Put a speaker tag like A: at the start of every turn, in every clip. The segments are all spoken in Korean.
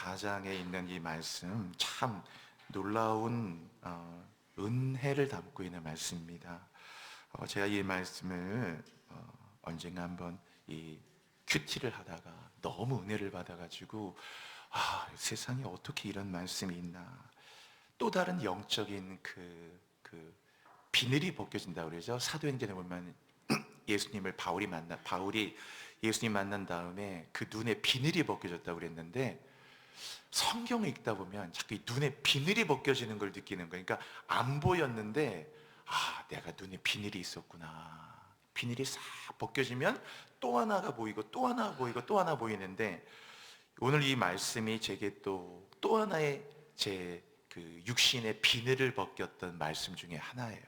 A: 4장에 있는 이 말씀 참 놀라운 은혜를 담고 있는 말씀입니다. 제가 이 말씀을 언젠가 한번 이 큐티를 하다가 너무 은혜를 받아가지고 세상에 어떻게 이런 말씀이 있나, 또 다른 영적인 그 비늘이 벗겨진다고 그러죠. 사도행전에 보면 바울이 예수님 만난 다음에 그 눈에 비늘이 벗겨졌다고 그랬는데, 성경을 읽다 보면 자꾸 이 눈에 비늘이 벗겨지는 걸 느끼는 거예요. 그러니까 안 보였는데 내가 눈에 비늘이 있었구나. 비늘이 싹 벗겨지면 또 하나가 보이고 또 하나 보이고 또 하나 보이는데, 오늘 이 말씀이 제게 또 하나의 제 그 육신의 비늘을 벗겼던 말씀 중에 하나예요.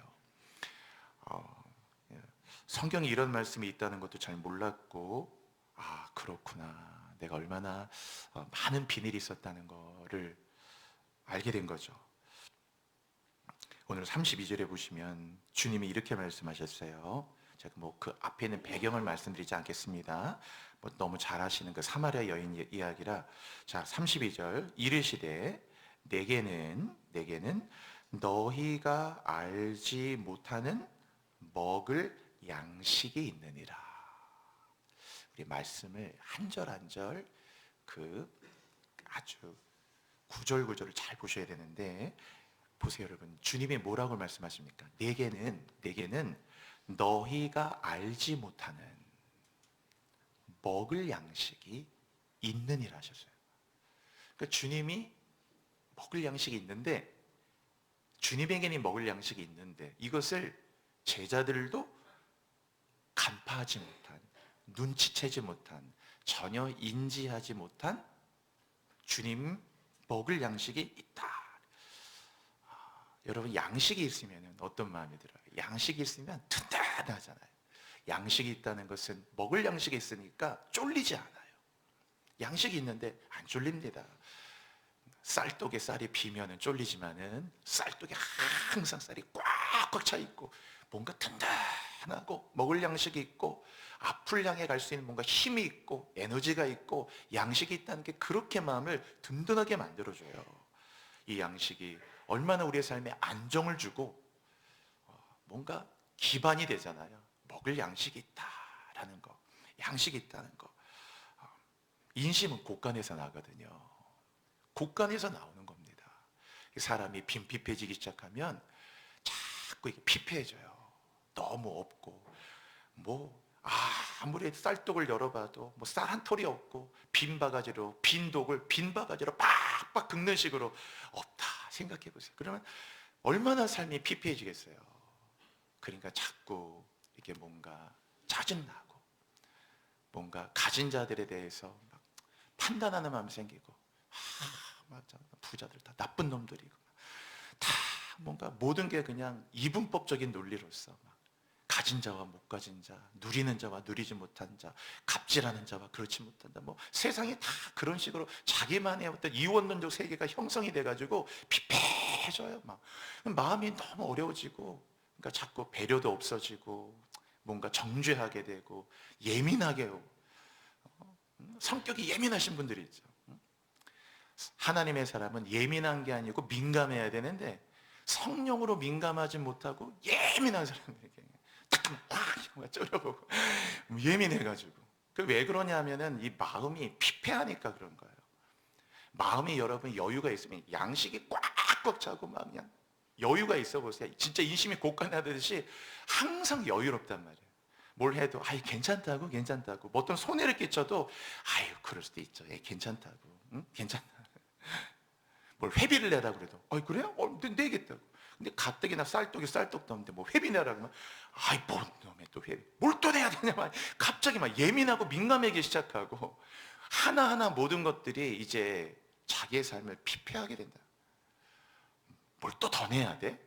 A: 성경에 이런 말씀이 있다는 것도 잘 몰랐고, 그렇구나, 내가 얼마나 많은 비늘이 있었다는 거를 알게 된 거죠. 오늘 32절에 보시면 주님이 이렇게 말씀하셨어요. 제가 그 앞에 있는 배경을 말씀드리지 않겠습니다. 너무 잘 아시는 그 사마리아 여인 이야기라. 자, 32절, 이르시되 내게는 너희가 알지 못하는 먹을 양식이 있느니라. 우리 말씀을 한 절 한 절 아주 구절구절을 잘 보셔야 되는데, 보세요 여러분, 주님이 뭐라고 말씀하십니까? 내게는 너희가 알지 못하는 먹을 양식이 있느니라 하셨어요. 그러니까 주님이 먹을 양식이 있는데, 주님에게는 먹을 양식이 있는데 이것을 제자들도 간파하지 못한, 눈치채지 못한, 전혀 인지하지 못한 주님 먹을 양식이 있다. 여러분, 양식이 있으면 어떤 마음이 들어요? 양식이 있으면 든든하잖아요. 양식이 있다는 것은 먹을 양식이 있으니까 쫄리지 않아요. 양식이 있는데 안 쫄립니다. 쌀독에 쌀이 비면은 쫄리지만은 쌀독에 항상 쌀이 꽉꽉 차 있고 뭔가 든든하고 먹을 양식이 있고 앞을 향해 갈 수 있는 뭔가 힘이 있고 에너지가 있고 양식이 있다는 게 그렇게 마음을 든든하게 만들어줘요. 이 양식이 얼마나 우리의 삶에 안정을 주고 뭔가 기반이 되잖아요. 먹을 양식이 있다라는 거, 양식이 있다는 거. 인심은 곳간에서 나거든요. 곳간에서 나오는 겁니다. 사람이 빈핍해지기 시작하면 자꾸 이게 피폐해져요. 너무 없고, 아무리 쌀독을 열어봐도 쌀 한 톨이 없고, 빈 바가지로, 빈 독을 빈 바가지로 팍팍 긁는 식으로 없다 생각해 보세요. 그러면 얼마나 삶이 피폐해지겠어요. 그러니까 자꾸 이렇게 뭔가 짜증나고, 뭔가 가진 자들에 대해서 막 판단하는 마음이 생기고, 맞아, 부자들 다 나쁜 놈들이고, 다 뭔가 모든 게 그냥 이분법적인 논리로서 가진 자와 못 가진 자, 누리는 자와 누리지 못한 자, 갑질하는 자와 그렇지 못한 자, 세상이 다 그런 식으로 자기만의 어떤 이원론적 세계가 형성이 돼가지고 피폐해져요. 마음이 너무 어려워지고, 그러니까 자꾸 배려도 없어지고, 뭔가 정죄하게 되고, 예민하게 하고, 성격이 예민하신 분들이 있죠. 하나님의 사람은 예민한 게 아니고 민감해야 되는데, 성령으로 민감하지 못하고 예민한 사람에게 딱 쫄려보고 예민해가지고, 왜 그러냐 하면은 이 마음이 피폐하니까 그런 거예요. 마음이 여러분 여유가 있으면 양식이 꽉꽉 차고 그냥 여유가 있어 보세요. 진짜 인심이 곳간하듯이 항상 여유롭단 말이에요. 뭘 해도 괜찮다고 뭐 어떤 손해를 끼쳐도 그럴 수도 있죠. 괜찮다고, 괜찮다. 뭘 회비를 내라 그래도 그래요? 내겠다고. 근데 가뜩이나 쌀떡도 없는데 회비 내라 그러면 뭔 놈의 또 회비, 뭘 또 내야 되냐 갑자기 예민하고 민감하기 시작하고, 하나하나 모든 것들이 이제 자기의 삶을 피폐하게 된다. 뭘 또 더 내야 돼?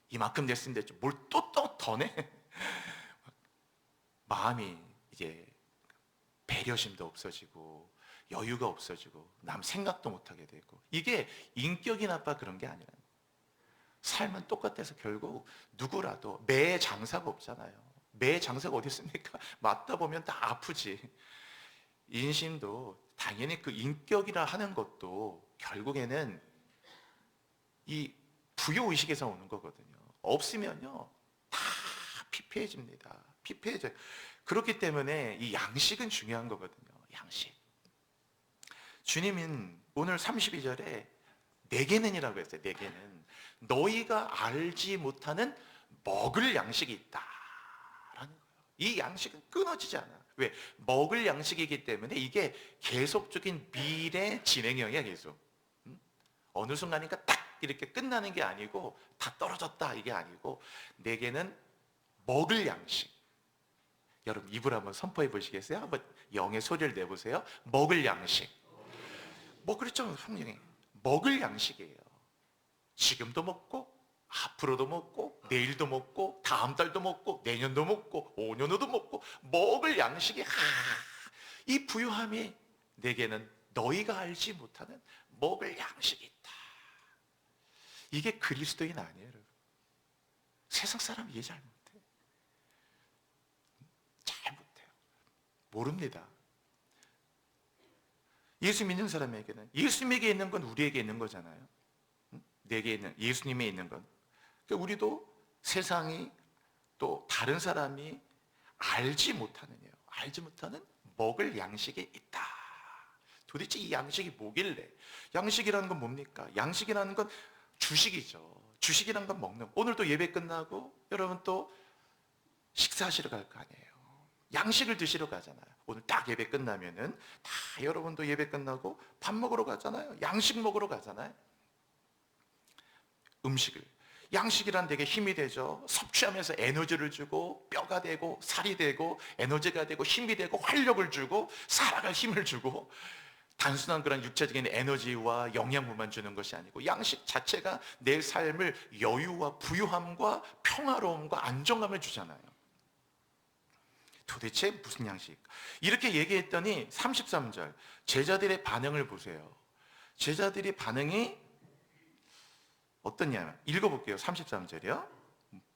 A: 이만큼 냈으면 됐죠. 뭘 또 더 내? 마음이 이제 배려심도 없어지고 여유가 없어지고 남 생각도 못하게 되고, 이게 인격이 나빠 그런 게 아니라 삶은 똑같아서 결국 누구라도 매의 장사가 없잖아요. 매의 장사가 어디 있습니까? 맞다 보면 다 아프지. 인심도 당연히 그 인격이라 하는 것도 결국에는 이 부요의식에서 오는 거거든요. 없으면요 다 피폐해집니다. 피폐해져요. 그렇기 때문에 이 양식은 중요한 거거든요. 양식. 주님은 오늘 32절에 내게는이라고 했어요. 내게는 너희가 알지 못하는 먹을 양식이 있다라는 거예요. 이 양식은 끊어지지 않아. 왜? 먹을 양식이기 때문에 이게 계속적인 미래 진행형이야. 계속. 어느 순간이니까 딱 이렇게 끝나는 게 아니고 다 떨어졌다 이게 아니고 내게는 먹을 양식. 여러분 입을 한번 선포해 보시겠어요? 한번 영의 소리를 내보세요. 먹을 양식. 뭐 그렇죠. 성령이 먹을 양식이에요. 지금도 먹고 앞으로도 먹고 내일도 먹고 다음 달도 먹고 내년도 먹고 5년 후도 먹고 먹을 양식이 이 부유함이 내게는 너희가 알지 못하는 먹을 양식이 있다. 이게 그리스도인 아니에요, 여러분. 세상 사람 이해 잘 못해. 잘 못해요. 모릅니다. 예수 믿는 사람에게는 예수님에게 있는 건 우리에게 있는 거잖아요. 내게 있는 예수님에 있는 건. 그러니까 우리도 세상이 또 다른 사람이 알지 못하는 먹을 양식이 있다. 도대체 이 양식이 뭐길래? 양식이라는 건 뭡니까? 양식이라는 건 주식이죠. 주식이라는 건 먹는 거. 오늘도 예배 끝나고 여러분 또 식사하시러 갈 거 아니에요. 양식을 드시러 가잖아요. 오늘 딱 예배 끝나면은 다 여러분도 예배 끝나고 밥 먹으러 가잖아요. 양식 먹으러 가잖아요. 음식을. 양식이란 되게 힘이 되죠. 섭취하면서 에너지를 주고 뼈가 되고 살이 되고 에너지가 되고 힘이 되고 활력을 주고 살아갈 힘을 주고 단순한 그런 육체적인 에너지와 영양분만 주는 것이 아니고 양식 자체가 내 삶을 여유와 부유함과 평화로움과 안정감을 주잖아요. 도대체 무슨 양식? 이렇게 얘기했더니 33절 제자들의 반응을 보세요. 제자들의 반응이 어떠냐면 읽어볼게요. 33절이요.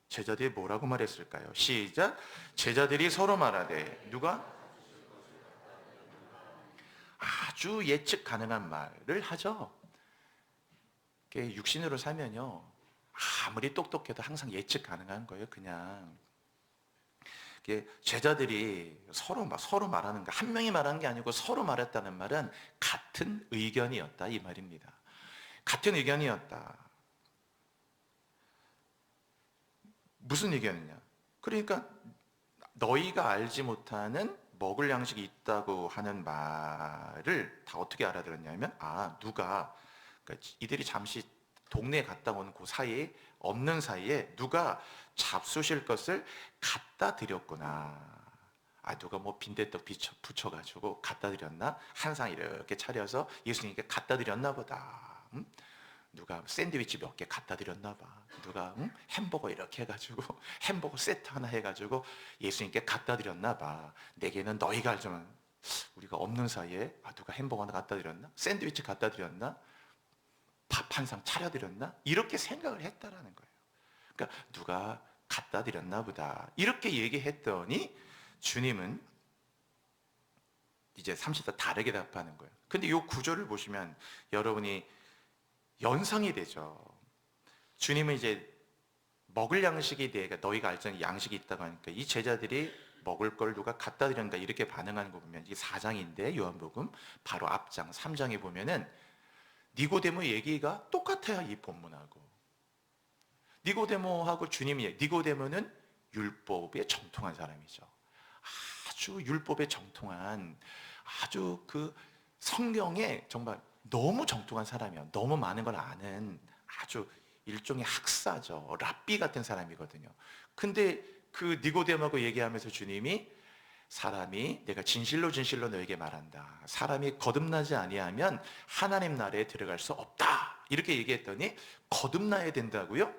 A: 제자들이 뭐라고 말했을까요? 시작. 제자들이 서로 말하되 누가? 아주 예측 가능한 말을 하죠. 육신으로 살면요 아무리 똑똑해도 항상 예측 가능한 거예요. 그냥 제자들이 서로 말하는 거, 한 명이 말한 게 아니고 서로 말했다는 말은 같은 의견이었다 이 말입니다. 같은 의견이었다. 무슨 의견이냐? 그러니까 너희가 알지 못하는 먹을 양식이 있다고 하는 말을 다 어떻게 알아들었냐면 누가 그러니까 이들이 잠시 동네에 갔다 오는 그 사이에 없는 사이에 누가 잡수실 것을 갖다 드렸구나. 누가 뭐 빈대떡 붙여가지고 갖다 드렸나? 한 상 이렇게 차려서 예수님께 갖다 드렸나 보다. 누가 샌드위치 몇 개 갖다 드렸나 봐. 누가 햄버거 이렇게 해가지고 햄버거 세트 하나 해가지고 예수님께 갖다 드렸나 봐. 내게는 너희가 알지만 우리가 없는 사이에 누가 햄버거 하나 갖다 드렸나? 샌드위치 갖다 드렸나? 밥 한 상 차려드렸나? 이렇게 생각을 했다라는 거예요. 그러니까 누가 갖다 드렸나 보다. 이렇게 얘기했더니 주님은 이제 30도 다르게 답하는 거예요. 근데 이 구절을 보시면 여러분이 연상이 되죠. 주님은 이제 먹을 양식에 대해 너희가 알잖아요. 양식이 있다고 하니까 이 제자들이 먹을 걸 누가 갖다 드렸는가 이렇게 반응하는 거 보면 이게 4장인데 요한복음 바로 앞장 3장에 보면은 니고데모 얘기가 똑같아요. 이 본문하고 니고데모하고 주님이 니고데모는 율법에 정통한 사람이죠. 아주 율법에 정통한 아주 그 성경에 정말 너무 정통한 사람이야. 너무 많은 걸 아는 아주 일종의 학사죠. 랍비 같은 사람이거든요. 근데 그 니고데모하고 얘기하면서 주님이 사람이 내가 진실로 너에게 말한다. 사람이 거듭나지 아니하면 하나님 나라에 들어갈 수 없다. 이렇게 얘기했더니 거듭나야 된다고요?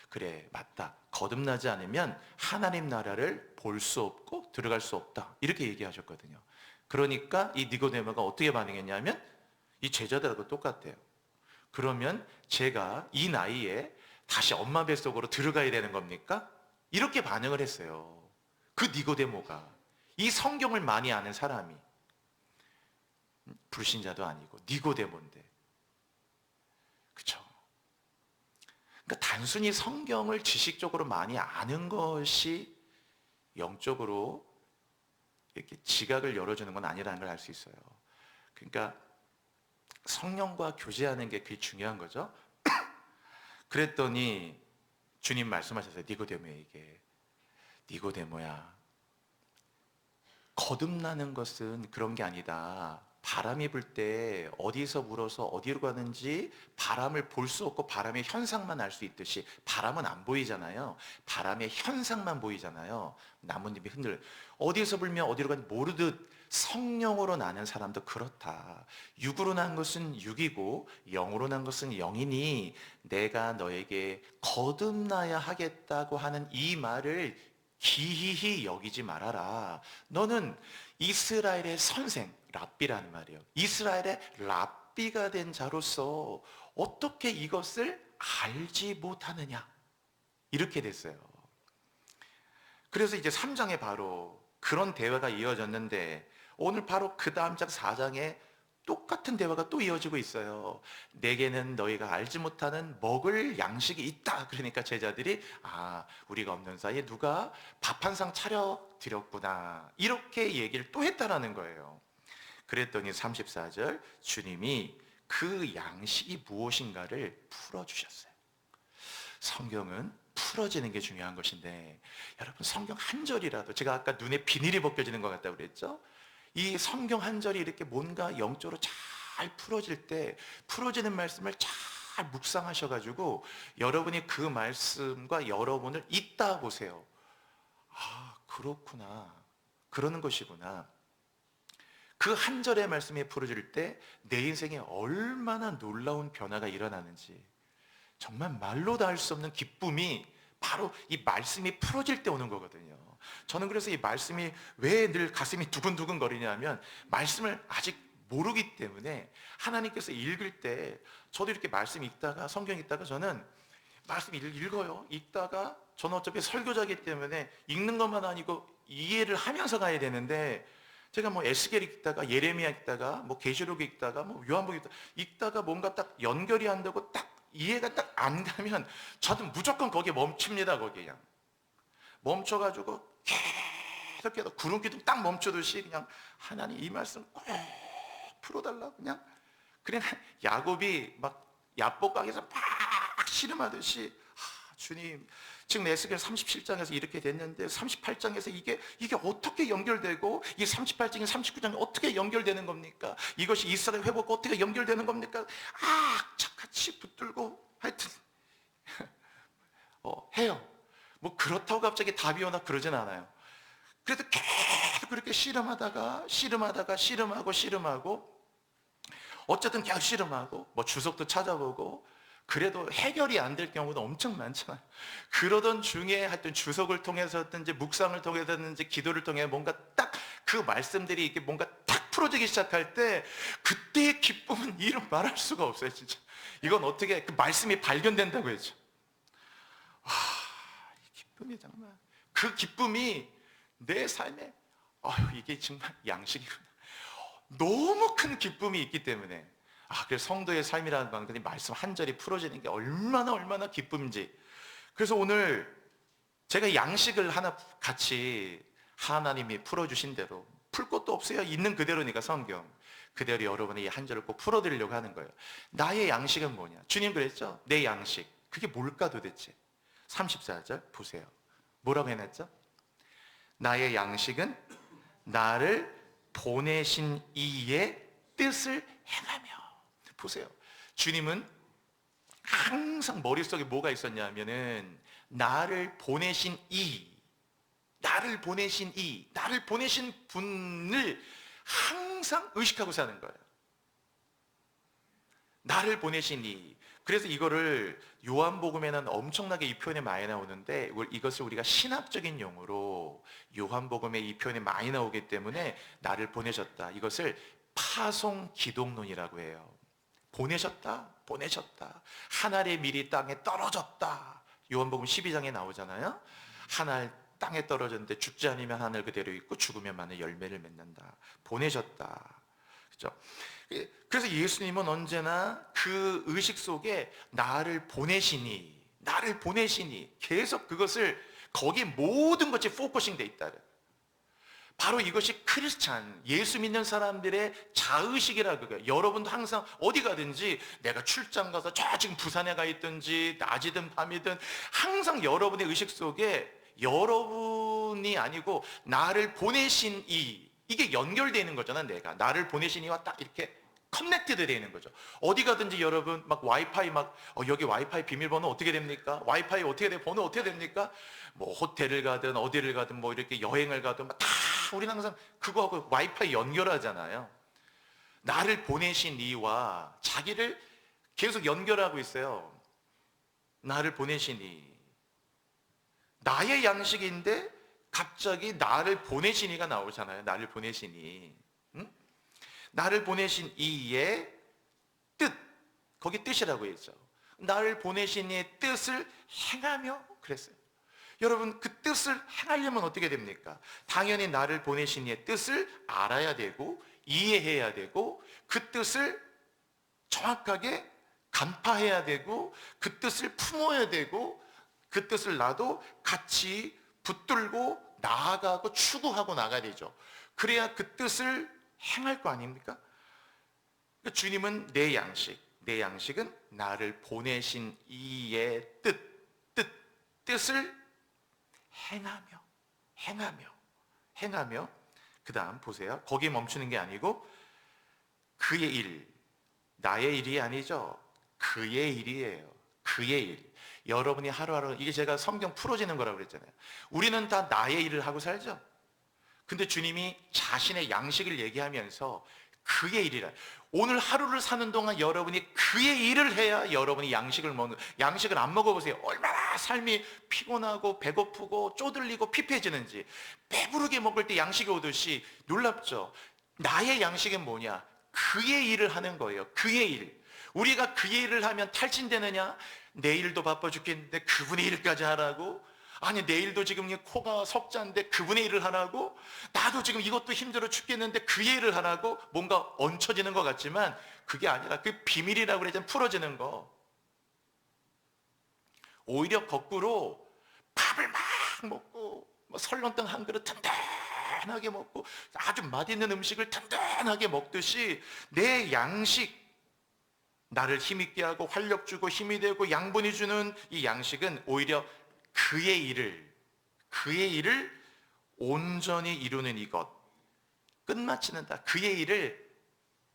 A: 그래 맞다. 거듭나지 않으면 하나님 나라를 볼 수 없고 들어갈 수 없다. 이렇게 얘기하셨거든요. 그러니까 이 니고데모가 어떻게 반응했냐면 이 제자들하고 똑같아요. 그러면 제가 이 나이에 다시 엄마 뱃속으로 들어가야 되는 겁니까? 이렇게 반응을 했어요. 그 니고데모가 이 성경을 많이 아는 사람이 불신자도 아니고 니고데모인데, 그렇죠? 그러니까 단순히 성경을 지식적으로 많이 아는 것이 영적으로 이렇게 지각을 열어주는 건 아니라는 걸 알 수 있어요. 그러니까 성령과 교제하는 게 그게 중요한 거죠. 그랬더니 주님 말씀하셨어요. 니고데모에게, 니고데모야, 거듭나는 것은 그런 게 아니다. 바람이 불 때 어디서 불어서 어디로 가는지 바람을 볼 수 없고 바람의 현상만 알 수 있듯이, 바람은 안 보이잖아요. 바람의 현상만 보이잖아요. 나뭇잎이 흔들, 어디에서 불면 어디로 가는지 모르듯 성령으로 나는 사람도 그렇다. 육으로 난 것은 육이고 영으로 난 것은 영이니 내가 너에게 거듭나야 하겠다고 하는 이 말을 기이히 여기지 말아라. 너는 이스라엘의 선생, 랍비라는 말이에요. 이스라엘의 랍비가 된 자로서 어떻게 이것을 알지 못하느냐, 이렇게 됐어요. 그래서 이제 3장에 바로 그런 대화가 이어졌는데, 오늘 바로 그 다음 장 4장에 똑같은 대화가 또 이어지고 있어요. 내게는 너희가 알지 못하는 먹을 양식이 있다. 그러니까 제자들이, 아, 우리가 없는 사이에 누가 밥 한 상 차려 드렸구나, 이렇게 얘기를 또 했다라는 거예요. 그랬더니 34절, 주님이 그 양식이 무엇인가를 풀어주셨어요. 성경은 풀어지는 게 중요한 것인데, 여러분, 성경 한 절이라도, 제가 아까 눈에 비닐이 벗겨지는 것 같다고 그랬죠? 이 성경 한 절이 이렇게 뭔가 영적으로 잘 풀어질 때, 풀어지는 말씀을 잘 묵상하셔가지고 여러분이 그 말씀과 여러분을 잇따 보세요. 아, 그렇구나, 그러는 것이구나. 그 한 절의 말씀이 풀어질 때 내 인생에 얼마나 놀라운 변화가 일어나는지, 정말 말로 다 할 수 없는 기쁨이 바로 이 말씀이 풀어질 때 오는 거거든요. 저는 그래서 이 말씀이 왜 늘 가슴이 두근두근 거리냐면, 말씀을 아직 모르기 때문에 하나님께서 읽을 때, 저도 이렇게 말씀 읽다가, 성경 읽다가, 저는 말씀 읽어요. 읽다가 저는 어차피 설교자이기 때문에 읽는 것만 아니고 이해를 하면서 가야 되는데, 제가 뭐 에스겔 읽다가 예레미야 읽다가 뭐 계시록 읽다가 뭐 요한복음 읽다가 뭔가 딱 연결이 안 되고 딱 이해가 딱 안 가면 저는 무조건 거기에 멈춥니다. 거기에 그냥 멈춰가지고 계속 구름기둥 딱 멈추듯이 그냥, 하나님 이 말씀 꼭 풀어달라고, 그냥 야곱이 막 야복강에서 막 씨름하듯이, 주님, 지금 에스겔 37장에서 이렇게 됐는데 38장에서 이게 어떻게 연결되고, 이 38장에 39장에 어떻게 연결되는 겁니까? 이것이 이스라엘 회복과 어떻게 연결되는 겁니까? 착같이 붙들고 하여튼 해요. 뭐 그렇다고 갑자기 답이 오나 그러진 않아요. 그래도 계속 그렇게 씨름하고 어쨌든 계속 씨름하고 뭐 주석도 찾아보고, 그래도 해결이 안 될 경우도 엄청 많잖아요. 그러던 중에 하여튼 주석을 통해서든지 묵상을 통해서든지 기도를 통해 뭔가 딱 그 말씀들이 이렇게 뭔가 딱 풀어지기 시작할 때, 그때의 기쁨은 이루 말할 수가 없어요. 진짜 이건 어떻게 그 말씀이 발견된다고 했죠. 이 기쁨이 정말, 그 기쁨이 내 삶에, 이게 정말 양식이구나, 너무 큰 기쁨이 있기 때문에, 그래서 성도의 삶이라는 방법이 말씀 한 절이 풀어지는 게 얼마나 기쁨인지. 그래서 오늘 제가 양식을 하나 같이, 하나님이 풀어주신 대로, 풀 것도 없어요. 있는 그대로니까 성경 그대로 여러분의 이 한 절을 꼭 풀어드리려고 하는 거예요. 나의 양식은 뭐냐? 주님 그랬죠? 내 양식, 그게 뭘까 도대체? 34절 보세요. 뭐라고 해놨죠? 나의 양식은 나를 보내신 이의 뜻을 행하며. 보세요. 주님은 항상 머릿속에 뭐가 있었냐면은, 나를 보내신 분을 항상 의식하고 사는 거예요. 나를 보내신 이. 그래서 이거를 요한복음에는 엄청나게 이 표현이 많이 나오는데, 이것을 우리가 신학적인 용어로 요한복음에 이 표현이 많이 나오기 때문에, 나를 보내셨다, 이것을 파송 기독론이라고 해요. 보내셨다. 하늘의 밀이 땅에 떨어졌다. 요한복음 12장에 나오잖아요. 하늘 땅에 떨어졌는데 죽지 않으면 하늘 그대로 있고 죽으면 많은 열매를 맺는다. 보내셨다. 그죠? 그래서 예수님은 언제나 그 의식 속에 나를 보내시니 계속 그것을 거기에 모든 것이 포커싱 돼 있다. 바로 이것이 크리스찬, 예수 믿는 사람들의 자의식이라 그거예요. 여러분도 항상 어디 가든지 내가 출장 가서 저 지금 부산에 가 있든지 낮이든 밤이든 항상 여러분의 의식 속에 여러분이 아니고 나를 보내신 이게 연결되어 있는 거잖아. 내가 나를 보내신 이와 딱 이렇게 커넥티드 되어 있는 거죠. 어디 가든지 여러분 막 와이파이 여기 와이파이 비밀번호 어떻게 됩니까? 와이파이 어떻게 돼? 번호 어떻게 됩니까? 뭐 호텔을 가든 어디를 가든 뭐 이렇게 여행을 가든 다 우리는 항상 그거하고 와이파이 연결하잖아요. 나를 보내신 이와 자기를 계속 연결하고 있어요. 나를 보내신 이. 나의 양식인데 갑자기 나를 보내신 이가 나오잖아요. 나를 보내신 이. 응? 나를 보내신 이의 뜻, 거기 뜻이라고 했죠. 나를 보내신 이의 뜻을 행하며 그랬어요. 여러분, 그 뜻을 행하려면 어떻게 됩니까? 당연히 나를 보내신 이의 뜻을 알아야 되고 이해해야 되고 그 뜻을 정확하게 간파해야 되고 그 뜻을 품어야 되고 그 뜻을 나도 같이 붙들고 나아가고 추구하고 나가야 되죠. 그래야 그 뜻을 행할 거 아닙니까? 그러니까 주님은 내 양식은 나를 보내신 이의 뜻을 행하며 그 다음 보세요. 거기에 멈추는 게 아니고 그의 일, 나의 일이 아니죠. 그의 일이에요. 그의 일. 여러분이 하루하루, 이게 제가 성경 풀어지는 거라고 그랬잖아요. 우리는 다 나의 일을 하고 살죠. 근데 주님이 자신의 양식을 얘기하면서 그의 일이라. 오늘 하루를 사는 동안 여러분이 그의 일을 해야 여러분이 양식을 먹는, 양식을 안 먹어보세요. 얼마나 삶이 피곤하고 배고프고 쪼들리고 피폐해지는지. 배부르게 먹을 때 양식이 오듯이 놀랍죠. 나의 양식은 뭐냐? 그의 일을 하는 거예요. 그의 일. 우리가 그의 일을 하면 탈진되느냐? 내일도 바빠 죽겠는데 그분의 일까지 하라고? 아니 내일도 지금 코가 석자인데 그분의 일을 하라고? 나도 지금 이것도 힘들어 죽겠는데 그의 일을 하라고? 뭔가 얹혀지는 것 같지만 그게 아니라 그 비밀이라고 그러잖아요. 풀어지는 거. 오히려 거꾸로 밥을 막 먹고 설렁탕 한 그릇 든든하게 먹고 아주 맛있는 음식을 든든하게 먹듯이 내 양식, 나를 힘있게 하고 활력 주고 힘이 되고 양분이 주는 이 양식은 오히려 그의 일을 온전히 이루는 이것, 끝마치는다. 그의 일을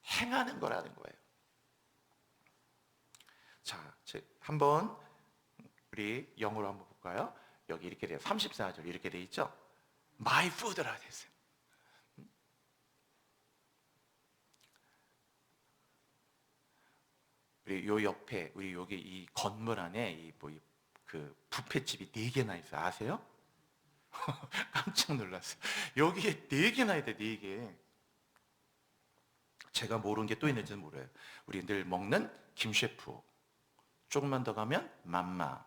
A: 행하는 거라는 거예요. 자, 한번 우리 영어로 한번 볼까요? 여기 이렇게 돼요. 34절 이렇게 돼 있죠? My food라 됐어요. 우리 요 옆에 우리 여기 이 건물 안에 그 뷔페집이 4개나 있어요. 아세요? 깜짝 놀랐어요. 여기에 4개나 있대, 4개. 제가 모르는 게 또 있는지는 모르요. 우리 늘 먹는 김 셰프. 조금만 더 가면 맘마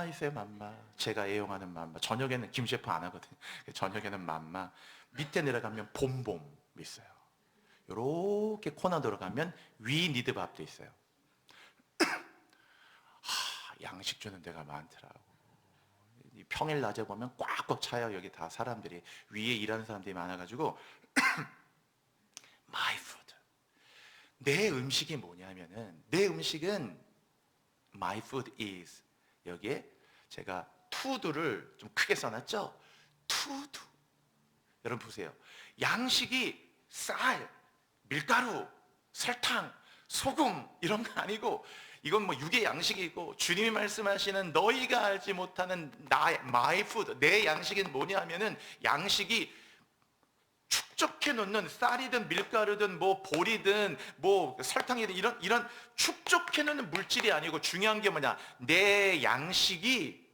A: 있어요. 맘마. 제가 애용하는 맘마. 저녁에는 김 셰프 안 하거든요. 저녁에는 맘마. 밑에 내려가면 봄봄 있어요. 이렇게 코너 들어가면 위 니드밥도 있어요. 양식 주는 데가 많더라고. 평일 낮에 보면 꽉꽉 차요. 여기 다 사람들이 위에 일하는 사람들이 많아가지고 My food. 내 음식이 뭐냐면은 내 음식은 My food is 여기에 제가 to를 좀 크게 써놨죠. to. 여러분 보세요. 양식이 쌀, 밀가루, 설탕, 소금 이런 거 아니고 이건 뭐 육의 양식이고 주님이 말씀하시는 너희가 알지 못하는 나의 my food 내 양식은 뭐냐면은 양식이 축적해 놓는 쌀이든 밀가루든 뭐 보리든 뭐 설탕이든 이런 축적해 놓는 물질이 아니고 중요한 게 뭐냐 내 양식이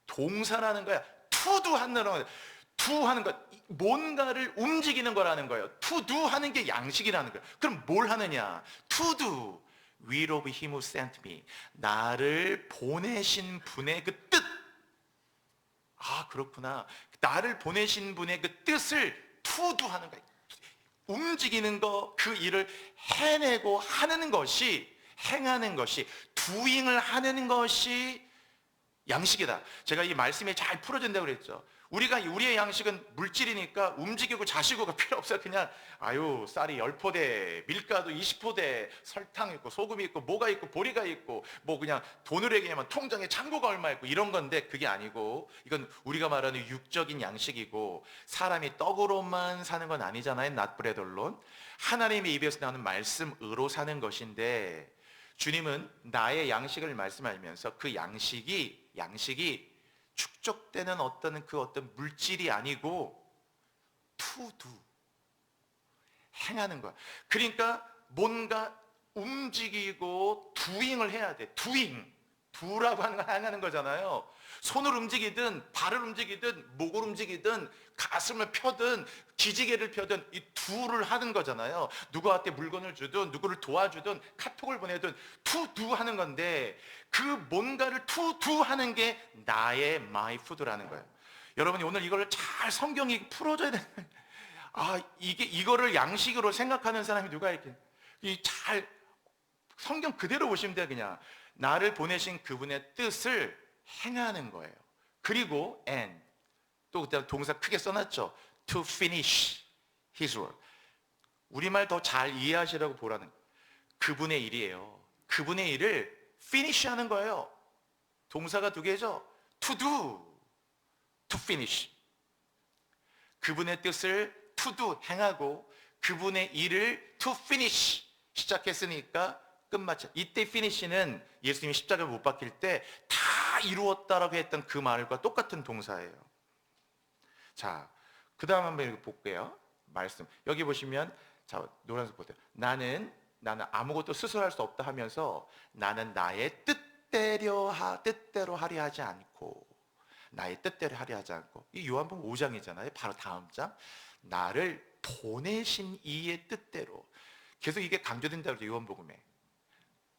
A: 동사라는 거야. to 하는 것 뭔가를 움직이는 거라는 거예요. to do 하는 게 양식이라는 거예요. 그럼 뭘 하느냐? to do will of him who sent me. 나를 보내신 분의 그 뜻. 아, 그렇구나. 나를 보내신 분의 그 뜻을 to do 하는 거예요. 움직이는 거, 그 일을 해내고 하는 것이, 행하는 것이, doing을 하는 것이 양식이다. 제가 이 말씀이 잘 풀어진다고 그랬죠. 우리의 양식은 물질이니까 움직이고 자시고가 필요 없어요. 그냥 쌀이 10포대, 밀가루 20포대, 설탕 있고 소금이 있고 뭐가 있고 보리가 있고 뭐 그냥 돈으로 얘기하면 통장에 잔고가 얼마 있고 이런 건데, 그게 아니고 이건 우리가 말하는 육적인 양식이고, 사람이 떡으로만 사는 건 아니잖아요. not bread alone. 하나님의 입에서 나오는 말씀으로 사는 것인데, 주님은 나의 양식을 말씀하면서 그 양식이 축적되는 어떤 물질이 아니고 to do, 행하는 거야. 그러니까 뭔가 움직이고 doing을 해야 돼. do라고 하는 건 행하는 거잖아요. 손을 움직이든 발을 움직이든 목을 움직이든 가슴을 펴든 기지개를 펴든 이 do를 하는 거잖아요. 누구한테 물건을 주든 누구를 도와주든 카톡을 보내든 to do 하는 건데, 그 뭔가를 to do 하는 게 나의 my food라는 거예요. 여러분이 오늘 이걸 잘 성경이 풀어줘야 되는, 이거를 양식으로 생각하는 사람이 누가 있겠? 잘 성경 그대로 보시면 돼요. 그냥 나를 보내신 그분의 뜻을 행하는 거예요. 그리고 and, 또 그때 동사 크게 써놨죠. to finish his work. 우리말 더 잘 이해하시라고 보라는 거예요. 그분의 일이에요. 그분의 일을 finish 하는 거예요. 동사가 두 개죠. to do, to finish. 그분의 뜻을 to do, 행하고, 그분의 일을 to finish, 시작했으니까 끝마쳐. 이때 finish는 예수님이 십자가를 못 박힐 때 다 이루었다라고 했던 그 말과 똑같은 동사예요. 자, 그 다음 한번 볼게요. 말씀 여기 보시면, 자, 노란색 보세요. 나는 아무것도 스스로 할 수 없다 하면서, 나는 나의 뜻대로 하려 하지 않고, 나의 뜻대로 하려 하지 않고. 이 요한복음 5장이잖아요. 바로 다음 장. 나를 보내신 이의 뜻대로. 계속 이게 강조된다고 그러죠. 요한복음에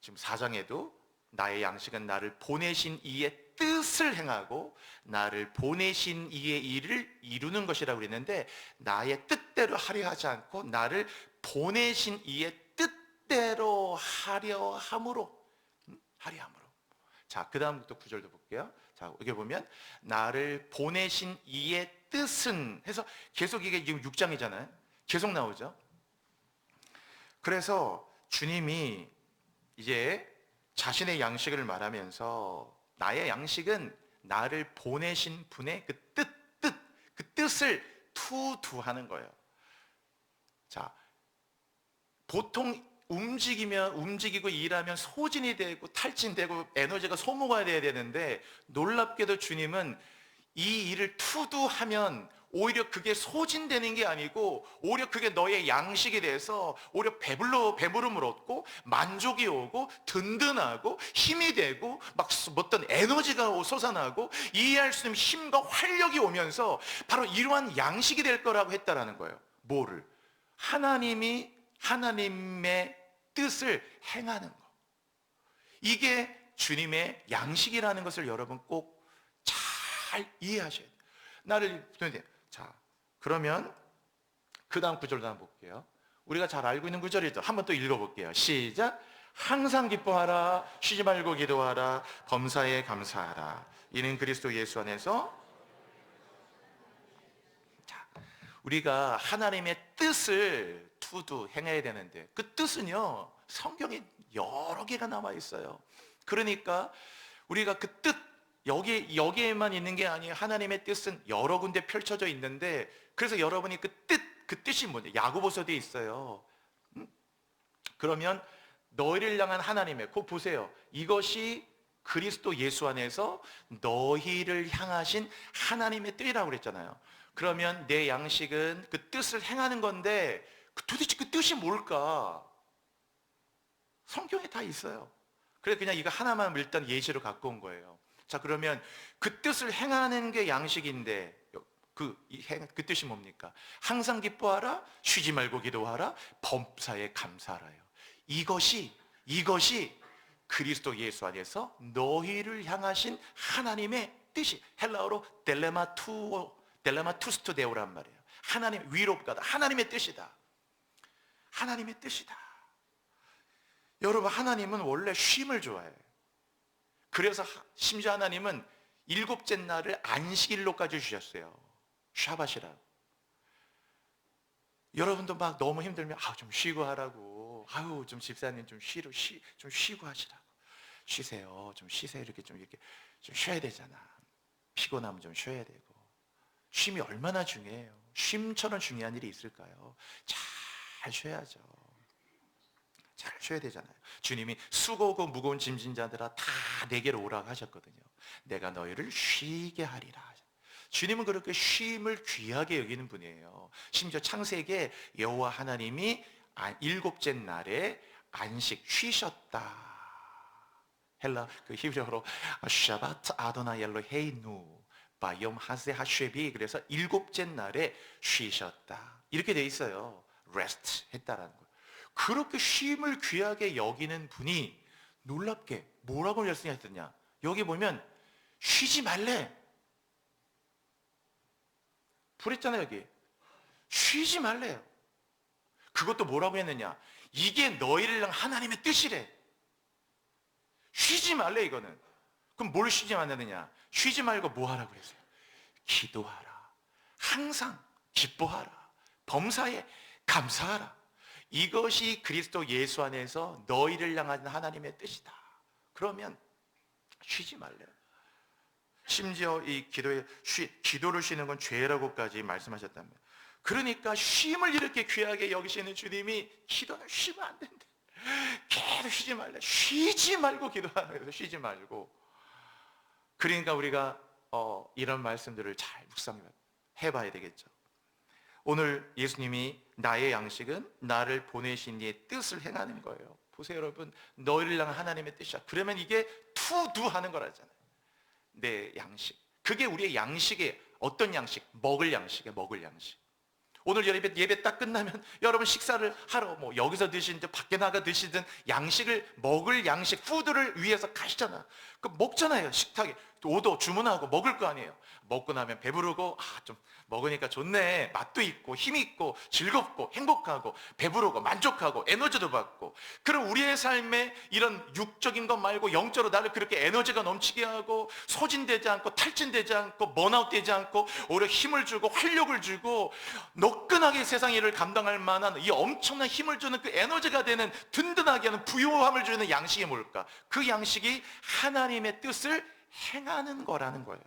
A: 지금 4장에도 나의 양식은 나를 보내신 이의 뜻을 행하고 나를 보내신 이의 일을 이루는 것이라고 그랬는데, 나의 뜻대로 하려 하지 않고 나를 보내신 이의 뜻대로 하려 함으로. 자, 그 다음 또 구절도 볼게요. 자, 여기 보면 나를 보내신 이의 뜻은 해서 계속, 이게 지금 6장이잖아요. 계속 나오죠. 그래서 주님이 이제 자신의 양식을 말하면서, 나의 양식은 나를 보내신 분의 그 뜻을 to do 하는 거예요. 자, 보통 움직이고 일하면 소진이 되고 탈진되고 에너지가 소모가 돼야 되는데, 놀랍게도 주님은 이 일을 to do 하면 오히려 그게 소진되는 게 아니고, 오히려 그게 너의 양식이 돼서 오히려 배부름을 얻고 만족이 오고 든든하고 힘이 되고 막 어떤 에너지가 솟아나고 이해할 수 있는 힘과 활력이 오면서 바로 이러한 양식이 될 거라고 했다라는 거예요. 뭐를? 하나님의 뜻을 행하는 거. 이게 주님의 양식이라는 것을 여러분 꼭 잘 이해하셔야 돼요. 나를 보내야. 자, 그러면 그 다음 구절도 한번 볼게요. 우리가 잘 알고 있는 구절이죠. 한번 또 읽어볼게요. 시작. 항상 기뻐하라, 쉬지 말고 기도하라, 범사에 감사하라. 이는 그리스도 예수 안에서. 자, 우리가 하나님의 뜻을 to do, 행해야 되는데, 그 뜻은요 성경에 여러 개가 나와 있어요. 그러니까 우리가 그 뜻, 여기에만 있는 게 아니에요. 하나님의 뜻은 여러 군데 펼쳐져 있는데, 그래서 여러분이 그 뜻이 뭐냐? 야고보서에 있어요. 그러면 너희를 향한 하나님의, 곧 보세요. 이것이 그리스도 예수 안에서 너희를 향하신 하나님의 뜻이라고 그랬잖아요. 그러면 내 양식은 그 뜻을 행하는 건데, 도대체 그 뜻이 뭘까? 성경에 다 있어요. 그래서 그냥 이거 하나만 일단 예시로 갖고 온 거예요. 자, 그러면 그 뜻을 행하는 게 양식인데, 그 뜻이 뭡니까? 항상 기뻐하라, 쉬지 말고 기도하라, 범사에 감사하라요. 이것이 그리스도 예수 안에서 너희를 향하신 하나님의 뜻이, 헬라어로 델레마투스토데오란 말이에요. 하나님, 위로 가다, 하나님의 뜻이다. 하나님의 뜻이다. 여러분, 하나님은 원래 쉼을 좋아해요. 그래서 심지어 하나님은 일곱째 날을 안식일로까지 주셨어요. 샤밧이라고. 여러분도 막 너무 힘들면 좀 쉬고 하라고, 좀 집사님 좀 쉬고 하시라고, 쉬세요, 좀 쉬세요, 이렇게 좀 쉬어야 되잖아. 피곤하면 좀 쉬어야 되고. 쉼이 얼마나 중요해요. 쉼처럼 중요한 일이 있을까요? 잘 쉬어야죠. 잘 쉬어야 되잖아요. 주님이 수고고 무거운 짐진 자들아 다 내게로 오라고 하셨거든요. 내가 너희를 쉬게 하리라. 주님은 그렇게 쉼을 귀하게 여기는 분이에요. 심지어 창세기에 여호와 하나님이 일곱째 날에 안식 쉬셨다. 헬라 그 히브리어로 샤바트 아도나 엘로헤이누 바이옴 하세 하쉐비, 그래서 일곱째 날에 쉬셨다 이렇게 돼 있어요. 레스트 했다라는 거예요. 그렇게 쉼을 귀하게 여기는 분이 놀랍게 뭐라고 말씀하셨냐? 여기 보면 쉬지 말래. 그랬잖아요. 여기 쉬지 말래요. 그것도 뭐라고 했느냐? 이게 너희를 향한 하나님의 뜻이래. 쉬지 말래. 이거는 그럼 뭘 쉬지 말라느냐? 쉬지 말고 뭐 하라고 그랬어요? 기도하라. 항상 기뻐하라. 범사에 감사하라. 이것이 그리스도 예수 안에서 너희를 향한 하나님의 뜻이다. 그러면 쉬지 말래요. 심지어 이 기도를 쉬는 건 죄라고까지 말씀하셨다면, 그러니까 쉼을 이렇게 귀하게 여기시는 주님이 기도는 쉬면 안 된대. 계속 쉬지 말래. 쉬지 말고 기도하는 거예요. 쉬지 말고. 그러니까 우리가 이런 말씀들을 잘 묵상해봐야 되겠죠. 오늘 예수님이 나의 양식은 나를 보내신 이의 뜻을 행하는 거예요. 보세요 여러분, 너희를 향한 하나님의 뜻이야. 그러면 이게 투두 하는 거라잖아요. 내 양식, 그게 우리의 양식의 어떤 양식? 먹을 양식이에요. 먹을 양식. 오늘 예배 딱 끝나면 여러분 식사를 하러 뭐 여기서 드시든 밖에 나가 드시든 양식을 먹을 양식, 푸드를 위해서 가시잖아. 그 먹잖아요. 식탁에 오도 주문하고 먹을 거 아니에요. 먹고 나면 배부르고 좀 먹으니까 좋네, 맛도 있고 힘이 있고 즐겁고 행복하고 배부르고 만족하고 에너지도 받고. 그럼 우리의 삶에 이런 육적인 것 말고 영적으로 나를 그렇게 에너지가 넘치게 하고 소진되지 않고 탈진되지 않고 번아웃되지 않고 오히려 힘을 주고 활력을 주고 노끈하게 세상 일을 감당할 만한 이 엄청난 힘을 주는 그 에너지가 되는, 든든하게 하는 부요함을 주는 양식이 뭘까? 그 양식이 하나님의 뜻을 행하는 거라는 거예요.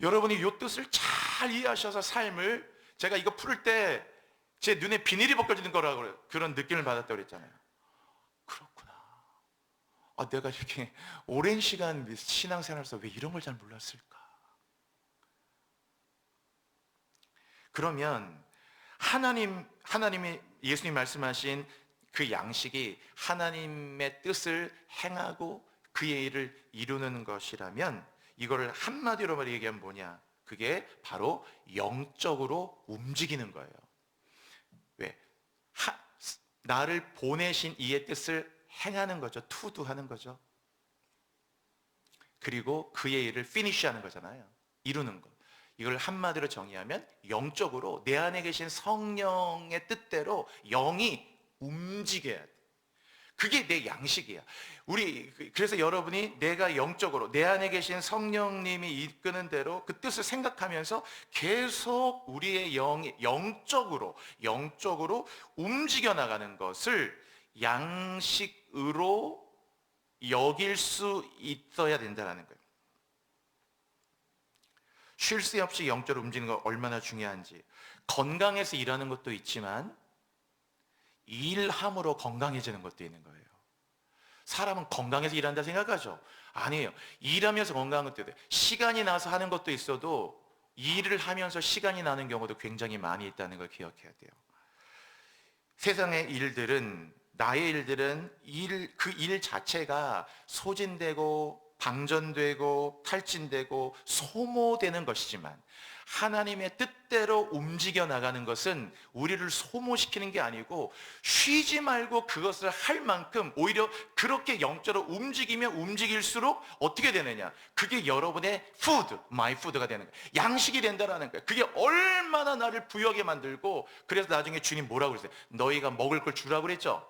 A: 여러분이 이 뜻을 잘 이해하셔서 삶을, 제가 이거 풀을 때 제 눈에 비닐이 벗겨지는 거라고 그런 느낌을 받았다고 그랬잖아요. 그렇구나. 내가 이렇게 오랜 시간 신앙생활에서 왜 이런 걸 잘 몰랐을까? 그러면 하나님이 예수님 말씀하신 그 양식이 하나님의 뜻을 행하고 그의 일을 이루는 것이라면, 이거를 한마디로 얘기하면 뭐냐? 그게 바로 영적으로 움직이는 거예요. 왜? 나를 보내신 이의 뜻을 행하는 거죠. 투두하는 거죠. 그리고 그의 일을 피니쉬하는 거잖아요. 이루는 것. 이걸 한마디로 정의하면 영적으로 내 안에 계신 성령의 뜻대로 영이 움직여야 돼. 그게 내 양식이야. 그래서 여러분이 내가 영적으로 내 안에 계신 성령님이 이끄는 대로 그 뜻을 생각하면서 계속 우리의 영이 영적으로 움직여 나가는 것을 양식으로 여길 수 있어야 된다는 거예요. 쉴 새 없이 영적으로 움직이는 거 얼마나 중요한지. 건강해서 일하는 것도 있지만 일함으로 건강해지는 것도 있는 거예요. 사람은 건강해서 일한다 생각하죠? 아니에요. 일하면서 건강한 것도 있어요. 시간이 나서 하는 것도 있어도 일을 하면서 시간이 나는 경우도 굉장히 많이 있다는 걸 기억해야 돼요. 세상의 일들은, 나의 일들은 그 일 자체가 소진되고 방전되고 탈진되고 소모되는 것이지만, 하나님의 뜻대로 움직여 나가는 것은 우리를 소모시키는 게 아니고 쉬지 말고 그것을 할 만큼 오히려 그렇게 영적으로 움직이면 움직일수록 어떻게 되느냐? 그게 여러분의 푸드, 마이 푸드가 되는 거예요. 양식이 된다라는 거예요. 그게 얼마나 나를 부유하게 만들고, 그래서 나중에 주님 뭐라고 그랬어요? 너희가 먹을 걸 주라고 그랬죠?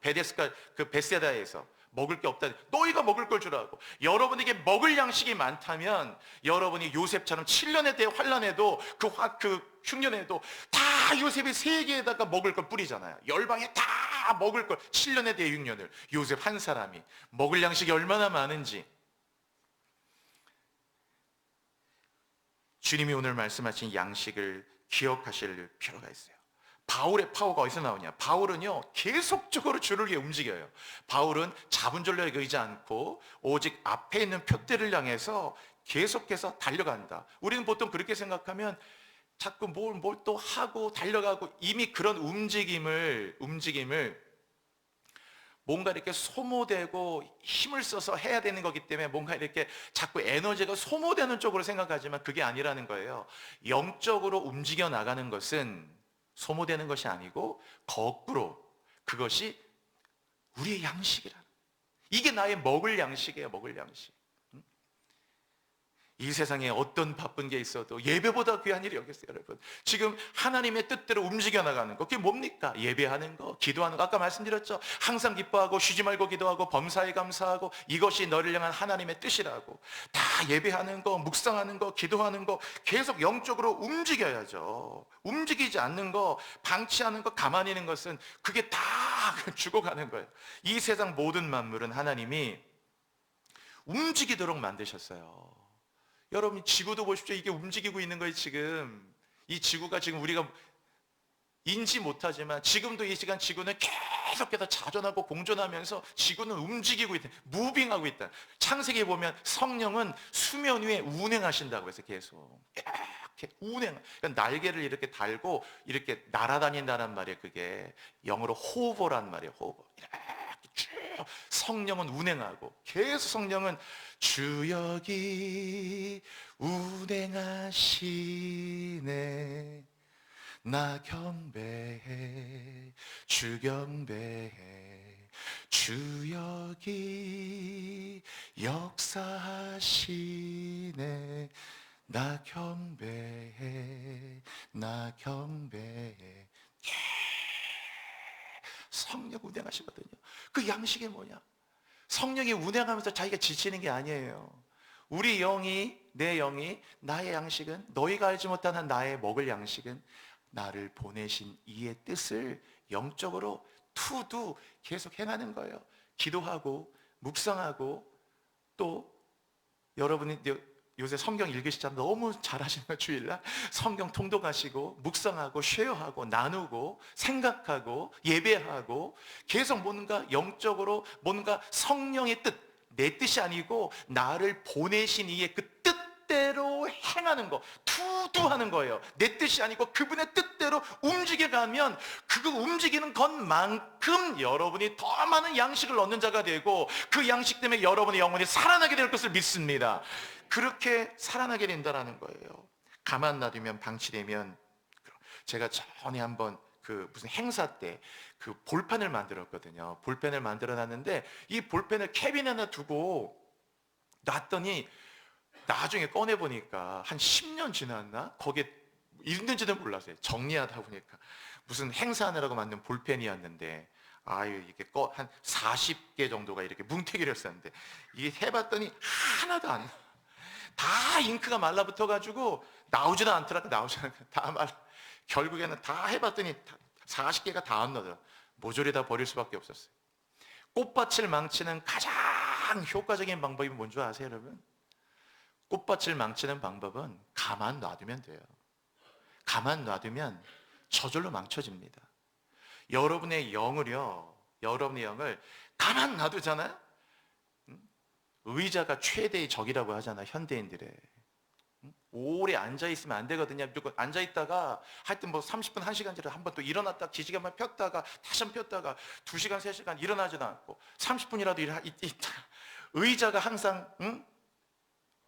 A: 베데스가 그 베세다에서 먹을 게 없다. 너희가 먹을 걸 주라고. 여러분에게 먹을 양식이 많다면 여러분이 요셉처럼 7년에 대해 환란해도 그 흉년에도 다 요셉의 세계에다가 먹을 걸 뿌리잖아요. 열방에 다 먹을 걸 7년에 대해 흉년을 요셉 한 사람이 먹을 양식이 얼마나 많은지 주님이 오늘 말씀하신 양식을 기억하실 필요가 있어요. 바울의 파워가 어디서 나오냐? 바울은요 계속적으로 주를 위해 움직여요. 바울은 자본전략에 의지 않고 오직 앞에 있는 표대를 향해서 계속해서 달려간다. 우리는 보통 그렇게 생각하면 자꾸 뭘 또 하고 달려가고, 이미 그런 움직임을 뭔가 이렇게 소모되고 힘을 써서 해야 되는 거기 때문에 뭔가 이렇게 자꾸 에너지가 소모되는 쪽으로 생각하지만 그게 아니라는 거예요. 영적으로 움직여 나가는 것은 소모되는 것이 아니고 거꾸로 그것이 우리의 양식이라는, 이게 나의 먹을 양식이에요. 먹을 양식. 이 세상에 어떤 바쁜 게 있어도 예배보다 귀한 일이 여기 있어요. 여러분, 지금 하나님의 뜻대로 움직여 나가는 거, 그게 뭡니까? 예배하는 거, 기도하는 거. 아까 말씀드렸죠. 항상 기뻐하고 쉬지 말고 기도하고 범사에 감사하고 이것이 너를 향한 하나님의 뜻이라고. 다 예배하는 거, 묵상하는 거, 기도하는 거, 계속 영적으로 움직여야죠. 움직이지 않는 거, 방치하는 거, 가만히 있는 것은 그게 다 죽어가는 거예요. 이 세상 모든 만물은 하나님이 움직이도록 만드셨어요. 여러분, 지구도 보십시오. 이게 움직이고 있는 거예요. 지금 이 지구가, 지금 우리가 인지 못하지만 지금도 이 시간 지구는 계속해서 자전하고 공존하면서 지구는 움직이고 있다, 무빙하고 있다. 창세기에 보면 성령은 수면 위에 운행하신다고 해서 계속 이렇게 운행, 그러니까 날개를 이렇게 달고 이렇게 날아다닌다는 말이에요. 그게 영어로 호버란 말이에요. 호버. 이렇게 쭉 성령은 운행하고, 계속 성령은 주 여기 운행하시네, 나 경배해, 주 경배해, 주 여기 역사하시네, 나 경배해, 나 경배해. 성령 운행하시거든요. 그 양식이 뭐냐? 성령이 운행하면서 자기가 지치는 게 아니에요. 우리 영이, 내 영이, 나의 양식은, 너희가 알지 못하는 나의 먹을 양식은 나를 보내신 이의 뜻을 영적으로 투두 계속 행하는 거예요. 기도하고 묵상하고, 또 여러분이 요새 성경 읽으시잖아요. 너무 잘하시는 거예요. 주일날 성경 통독하시고 묵상하고 쉐어하고 나누고 생각하고 예배하고, 계속 뭔가 영적으로 뭔가 성령의 뜻, 내 뜻이 아니고 나를 보내신 이의 그 뜻대로 행하는 거, 투두하는 거예요. 내 뜻이 아니고 그분의 뜻대로 움직여가면 그 움직이는 것만큼 여러분이 더 많은 양식을 얻는 자가 되고, 그 양식 때문에 여러분의 영혼이 살아나게 될 것을 믿습니다. 그렇게 살아나게 된다는 거예요. 가만 놔두면 방치되면. 제가 전에 한번 그 무슨 행사 때 그 볼펜을 만들었거든요. 볼펜을 만들어 놨는데 이 볼펜을 캐비넷에 하나 두고 놨더니 나중에 꺼내 보니까 한 10년 지났나? 거기에 있는지도 몰랐어요. 정리하다 보니까 무슨 행사하느라고 만든 볼펜이었는데, 아유, 이게 한 40개 정도가 이렇게 뭉태기를 했었는데, 이게 해봤더니 하나도 안 나. 다 잉크가 말라붙어가지고 나오지도 않더라고. 다 결국에는 다 해봤더니 40개가 다 안 나더라. 모조리 다 버릴 수밖에 없었어요. 꽃밭을 망치는 가장 효과적인 방법이 뭔지 아세요, 여러분? 꽃밭을 망치는 방법은 가만 놔두면 돼요. 가만 놔두면 저절로 망쳐집니다. 여러분의 영을 가만 놔두잖아요. 의자가 최대의 적이라고 하잖아, 현대인들의. 오래 앉아있으면 안 되거든요. 무조건 앉아있다가 하여튼 뭐 30분, 1시간짜리 한 번 또 일어났다 기지개 한번 폈다가 다시 한번 폈다가 2시간, 3시간 일어나지도 않고 30분이라도 있다. 의자가 항상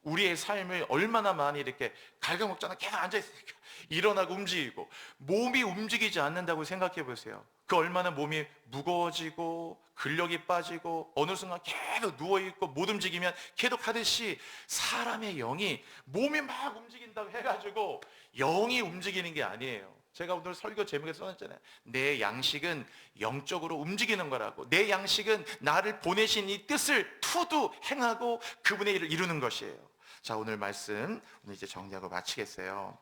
A: 우리의 삶을 얼마나 많이 이렇게 갉아먹잖아. 계속 앉아있으니까 일어나고 움직이고, 몸이 움직이지 않는다고 생각해 보세요. 그 얼마나 몸이 무거워지고 근력이 빠지고 어느 순간 계속 누워있고 못 움직이면 계속 하듯이 사람의 영이, 몸이 막 움직인다고 해가지고 영이 움직이는 게 아니에요. 제가 오늘 설교 제목에 써놨잖아요. 내 양식은 영적으로 움직이는 거라고. 내 양식은 나를 보내신 이 뜻을 투두 행하고 그분의 일을 이루는 것이에요. 자, 오늘 말씀 오늘 이제 정리하고 마치겠어요.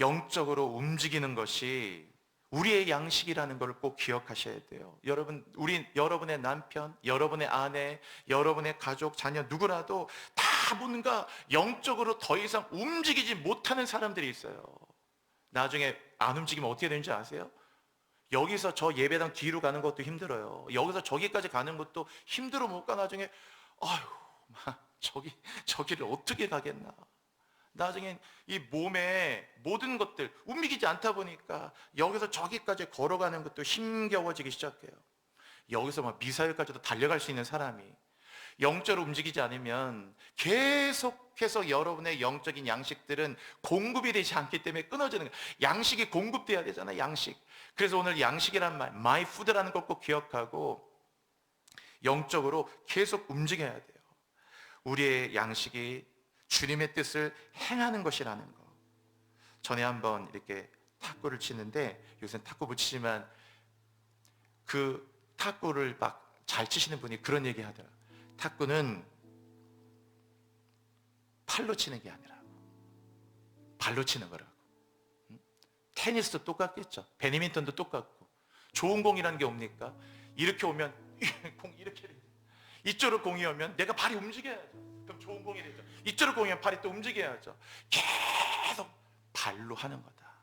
A: 영적으로 움직이는 것이 우리의 양식이라는 걸 꼭 기억하셔야 돼요. 여러분, 여러분의 남편, 여러분의 아내, 여러분의 가족, 자녀 누구라도 다 뭔가 영적으로 더 이상 움직이지 못하는 사람들이 있어요. 나중에 안 움직이면 어떻게 되는지 아세요? 여기서 저 예배당 뒤로 가는 것도 힘들어요. 여기서 저기까지 가는 것도 힘들어 못 가. 나중에 저기를 어떻게 가겠나. 나중엔 이 몸에 모든 것들 움직이지 않다 보니까 여기서 저기까지 걸어가는 것도 힘겨워지기 시작해요. 여기서 막 미사일까지도 달려갈 수 있는 사람이 영적으로 움직이지 않으면 계속해서 여러분의 영적인 양식들은 공급이 되지 않기 때문에 끊어지는 거예요. 양식이 공급돼야 되잖아요. 양식. 그래서 오늘 양식이란 말, my food라는 것 꼭 기억하고 영적으로 계속 움직여야 돼요. 우리의 양식이 주님의 뜻을 행하는 것이라는 거. 전에 한번 이렇게 탁구를 치는데, 요새는 탁구 못 치지만 그 탁구를 막 잘 치시는 분이 그런 얘기 하더라고요. 탁구는 팔로 치는 게 아니라 발로 치는 거라고. 테니스도 똑같겠죠. 배드민턴도 똑같고. 좋은 공이라는 게 뭡니까? 이렇게 오면 공 이렇게 됩니다. 이쪽으로 공이 오면 내가 발이 움직여야죠. 그럼 좋은 공이 되죠. 이쪽으로 공이 오면 발이 또 움직여야죠. 계속 발로 하는 거다.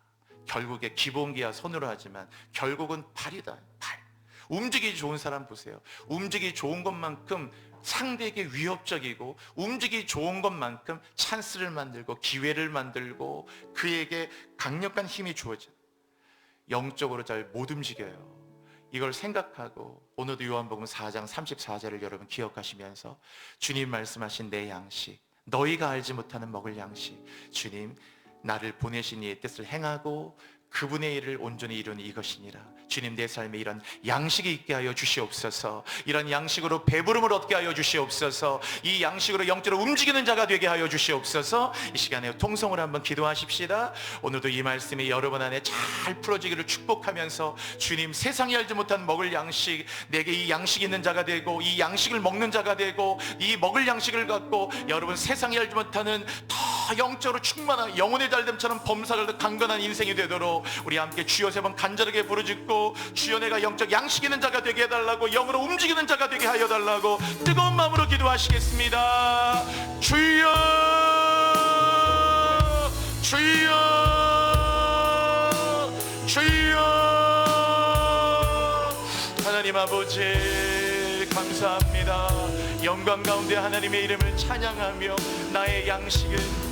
A: 결국에 기본기야 손으로 하지만 결국은 발이다. 발. 움직이기 좋은 사람 보세요. 움직이기 좋은 것만큼 상대에게 위협적이고, 움직이기 좋은 것만큼 찬스를 만들고 기회를 만들고 그에게 강력한 힘이 주어져요. 영적으로 잘 못 움직여요. 이걸 생각하고 오늘도 요한복음 4장 34절을 여러분 기억하시면서 주님 말씀하신 내 양식, 너희가 알지 못하는 먹을 양식, 주님 나를 보내신 이의 뜻을 행하고 그분의 일을 온전히 이루는 이것이니라. 주님, 내 삶에 이런 양식이 있게 하여 주시옵소서. 이런 양식으로 배부름을 얻게 하여 주시옵소서. 이 양식으로 영적으로 움직이는 자가 되게 하여 주시옵소서. 이 시간에 통성을 한번 기도하십시다. 오늘도 이 말씀이 여러분 안에 잘 풀어지기를 축복하면서 주님, 세상이 알지 못한 먹을 양식, 내게 이 양식이 있는 자가 되고 이 양식을 먹는 자가 되고 이 먹을 양식을 갖고 여러분 세상이 알지 못하는 더 영적으로 충만한 영혼의 달됨처럼 범사를 강건한 인생이 되도록 우리 함께 주여 세 번 간절하게 부르짖고, 주여 내가 영적 양식 있는 자가 되게 해달라고, 영으로 움직이는 자가 되게 하여 달라고 뜨거운 마음으로 기도하시겠습니다. 주여, 주여, 주여. 하나님 아버지 감사합니다. 영광 가운데 하나님의 이름을 찬양하며 나의 양식은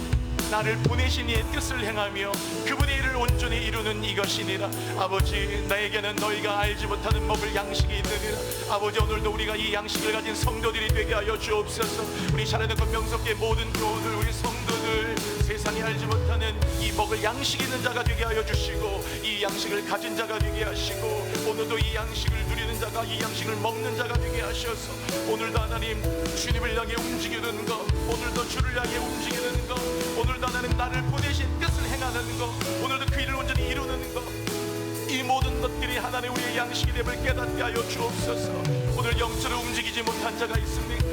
A: 나를 보내신 이의 뜻을 행하며 그분의 일을 온전히 이루는 이것이니라. 아버지, 나에게는 너희가 알지 못하는 먹을 양식이 있느니라. 아버지, 오늘도 우리가 이 양식을 가진 성도들이 되게 하여 주옵소서. 우리 자네들과 명석의 모든 교우들, 우리 성도들, 세상이 알지 못하는 이 먹을 양식이 있는 자가 되게 하여 주시고 이 양식을 가진 자가 되게 하시고 오늘도 이 양식을 누리는 자가, 이 양식을 먹는 자가 되게 하셔서 오늘도 하나님 주님을 향해 움직이는 것, 오늘도 주를 향해 움직이는 것, 오늘도 하나님 나를 보내신 뜻을 행하는 것, 오늘도 그 일을 온전히 이루는 것, 이 모든 것들이 하나님 우리의 양식이 됨을 깨닫게 하여 주옵소서. 오늘 영적으로 움직이지 못한 자가 있습니까?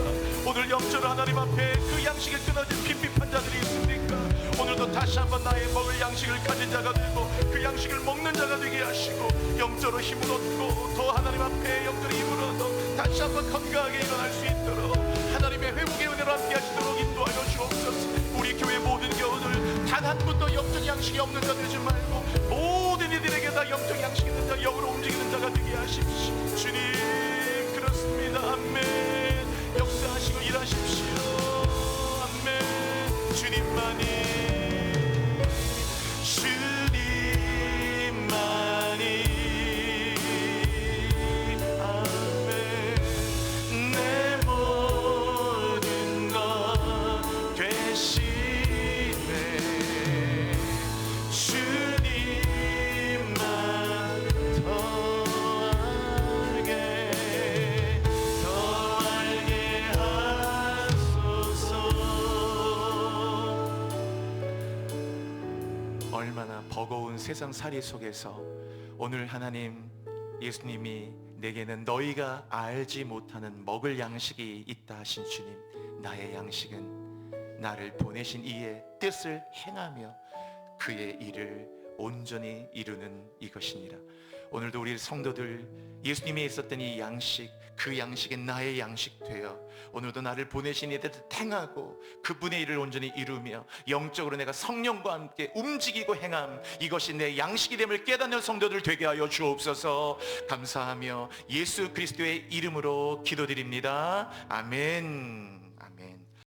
A: 오늘 영적으로 하나님 앞에 그 양식이 끊어진 핍핍한 자들이 있습니까? 오늘도 다시 한번 나의 먹을 양식을 가진 자가 되고 그 양식을 먹는 자가 되게 하시고 영적으로 힘을 얻고 더 하나님 앞에 영적으로 힘을 얻어 다시 한번 건강하게 일어날 수 있도록 하나님의 회복의 은혜로 함께 하시도록 인도하여 주옵소서. 우리 교회 모든 교우들 단 한 분도 영적 양식이 없는 자 되지 말고 모든 이들에게 다 영적 양식이 있는 자, 영으로 움직이는 자가 되게 하십시오. 주님, 그렇습니다. 아멘. 역사하시고 일하십시오. 아멘. 주님만이 내 모든 것 세상 살이 속에서 오늘 하나님, 예수님이 내게는 너희가 알지 못하는 먹을 양식이 있다 하신 주님, 나의 양식은 나를 보내신 이의 뜻을 행하며 그의 일을 온전히 이루는 이것이니라. 오늘도 우리 성도들, 예수님이 있었던 이 양식, 그 양식은 나의 양식 되어 오늘도 나를 보내신 이의 뜻을 행하고 그분의 일을 온전히 이루며 영적으로 내가 성령과 함께 움직이고 행함, 이것이 내 양식이 됨을 깨닫는 성도들 되게 하여 주옵소서. 감사하며 예수 그리스도의 이름으로 기도드립니다. 아멘.